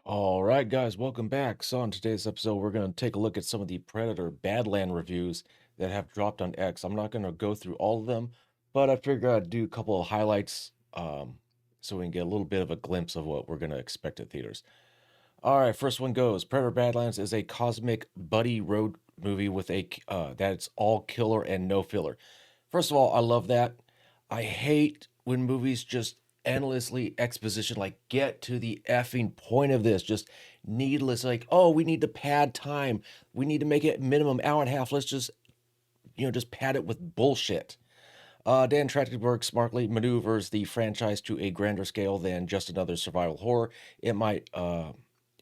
All right, guys, welcome back. So, on today's episode, we're going to take a look at some of the Predator Badland reviews that have dropped on X. I'm not going to go through all of them, but I figured I'd do a couple of highlights so we can get a little bit of a glimpse of what we're going to expect at theaters. All right, first one goes Predator Badlands is a cosmic buddy road movie with that's all killer and no filler. First of all, I love that. I hate when movies just endlessly exposition, like get to the effing point of this, just needless, like, oh, we need to pad time. We need to make it minimum hour and a half. Let's just pad it with bullshit. Dan Trachtenberg smartly maneuvers the franchise to a grander scale than just another survival horror. It might uh,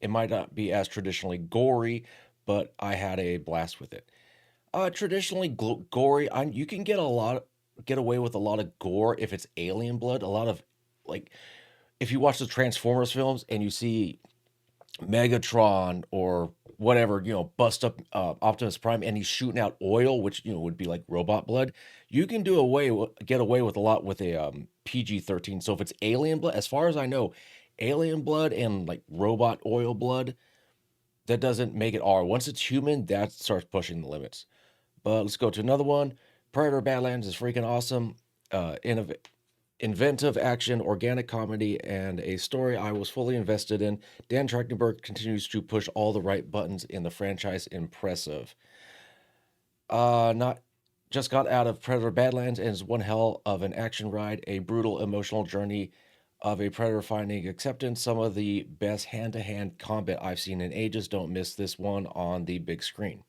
it might not be as traditionally gory, but I had a blast with it. Traditionally gory, you can get away with a lot of gore if it's alien blood. A lot of like if you watch the Transformers films and you see Megatron or whatever, bust up Optimus Prime and he's shooting out oil, which would be like robot blood. You can get away with a lot with a PG-13. So if it's alien blood, as far as I know, alien blood and like robot oil blood, that doesn't make it R. Once it's human, that starts pushing the limits. But let's go to another one. Predator Badlands is freaking awesome. Inventive action, organic comedy, and a story I was fully invested in. Dan Trachtenberg continues to push all the right buttons in the franchise. Impressive. Not just got out of Predator Badlands and is one hell of an action ride, a brutal emotional journey of a predator finding acceptance. Some of the best hand-to-hand combat I've seen in ages. Don't miss this one on the big screen.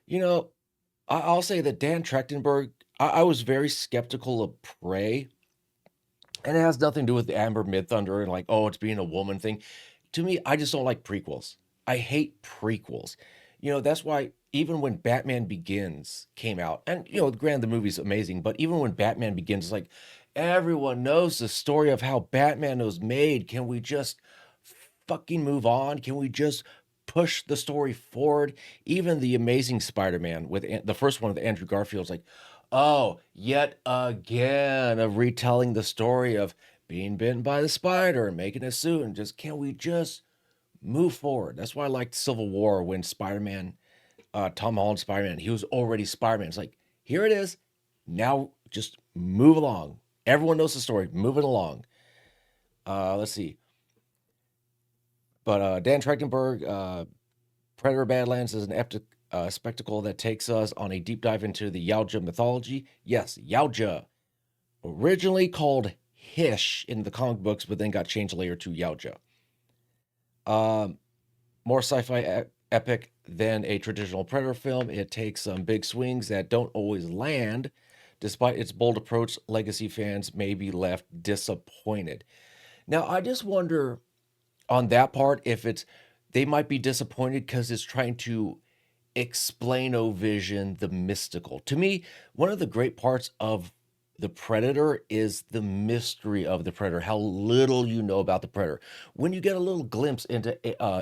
You know, I'll say that Dan Trachtenberg, I was very skeptical of Prey, and it has nothing to do with the Amber Mid-Thunder and like, oh, it's being a woman thing. To me, I just don't like prequels. I hate prequels. That's why even when Batman Begins came out, and granted the movie's amazing, but even when Batman Begins, it's like everyone knows the story of how Batman was made. Can we just fucking move on? Can we just push the story forward? Even the Amazing Spider-Man with the first one with Andrew Garfield's like, oh, yet again of retelling the story of being bitten by the spider and making a suit and just can we just move forward? That's why I liked Civil War when Spider-Man, Tom Holland Spider-Man, he was already Spider-Man. It's like, here it is. Now just move along. Everyone knows the story. Moving along. Let's see. But Dan Trachtenberg, Predator Badlands is an epic spectacle that takes us on a deep dive into the Yaoja mythology. Yes, Yaoja, originally called Hish in the comic books, but then got changed later to Yaoja. Um, More sci-fi epic than a traditional Predator film. It takes some big swings that don't always land. Despite its bold approach, legacy fans may be left disappointed. Now, I just wonder on that part if it's they might be disappointed because it's trying to explain-o-vision the mystical. To me, one of the great parts of the Predator is the mystery of the Predator, how little you know about the Predator. When you get a little glimpse into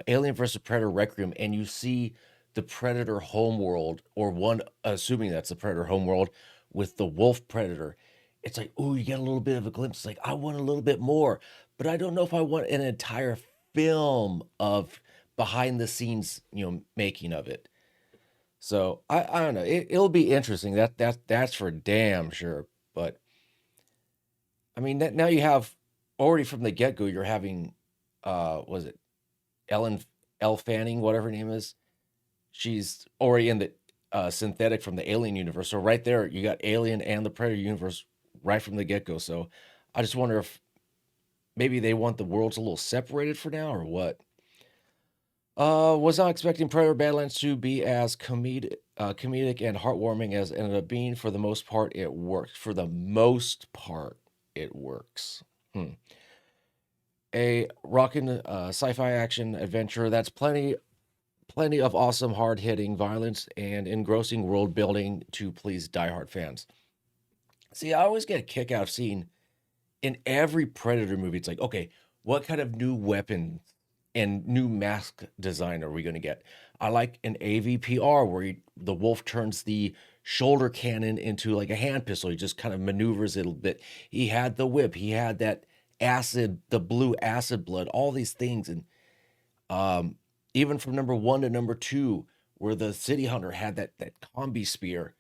Alien vs. Predator Requiem and you see the Predator homeworld, or one, assuming that's the Predator homeworld, with the wolf Predator, it's like, oh, you get a little bit of a glimpse. It's like, I want a little bit more, but I don't know if I want an entire film of behind the scenes, making of it. So I don't know. It'll be interesting. That's for damn sure. But I mean, now you have already from the get go. You're having, was it Ellen L. Fanning, whatever her name is? She's already in the synthetic from the Alien universe. So right there, you got Alien and the Predator universe right from the get go. So I just wonder if maybe they want the worlds a little separated for now or what. Was not expecting Predator Badlands to be as comedic and heartwarming as it ended up being. For the most part, it worked. For the most part, it works. A rockin' sci-fi action adventure that's plenty of awesome, hard-hitting violence and engrossing world building to please diehard fans. See, I always get a kick out of seeing in every Predator movie. It's like, okay, what kind of new weapons and new mask design are we going to get? I like an AVPR where the wolf turns the shoulder cannon into like a hand pistol. He just kind of maneuvers it a bit. He had the whip. He had that acid, the blue acid blood, all these things. And um, even from number one to number two, where the City Hunter had that combi spear,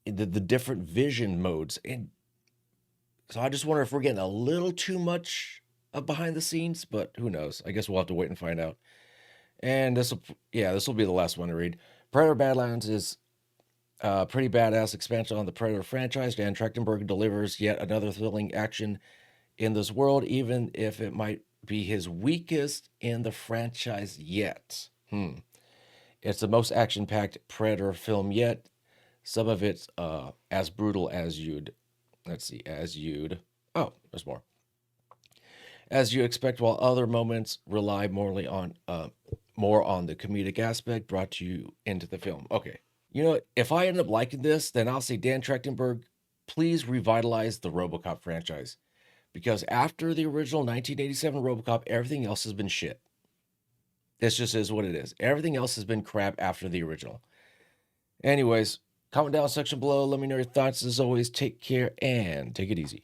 the different vision modes. And so I just wonder if we're getting a little too much of behind the scenes, but who knows? I guess we'll have to wait and find out. And this will be the last one to read. Predator Badlands is a pretty badass expansion on the Predator franchise. Dan Trachtenberg delivers yet another thrilling action in this world, even if it might be his weakest in the franchise yet. It's the most action-packed Predator film yet. Some of it's as brutal as you'd. Let's see, as you'd. Oh, there's more. As you expect, while other moments rely more on the comedic aspect brought to you into the film. Okay, you know, if I end up liking this, then I'll say Dan Trachtenberg, please revitalize the RoboCop franchise, because after the original 1987 RoboCop, everything else has been shit. This just is what it is. Everything else has been crap after the original. Anyways, comment down section below. Let me know your thoughts. As always, take care and take it easy.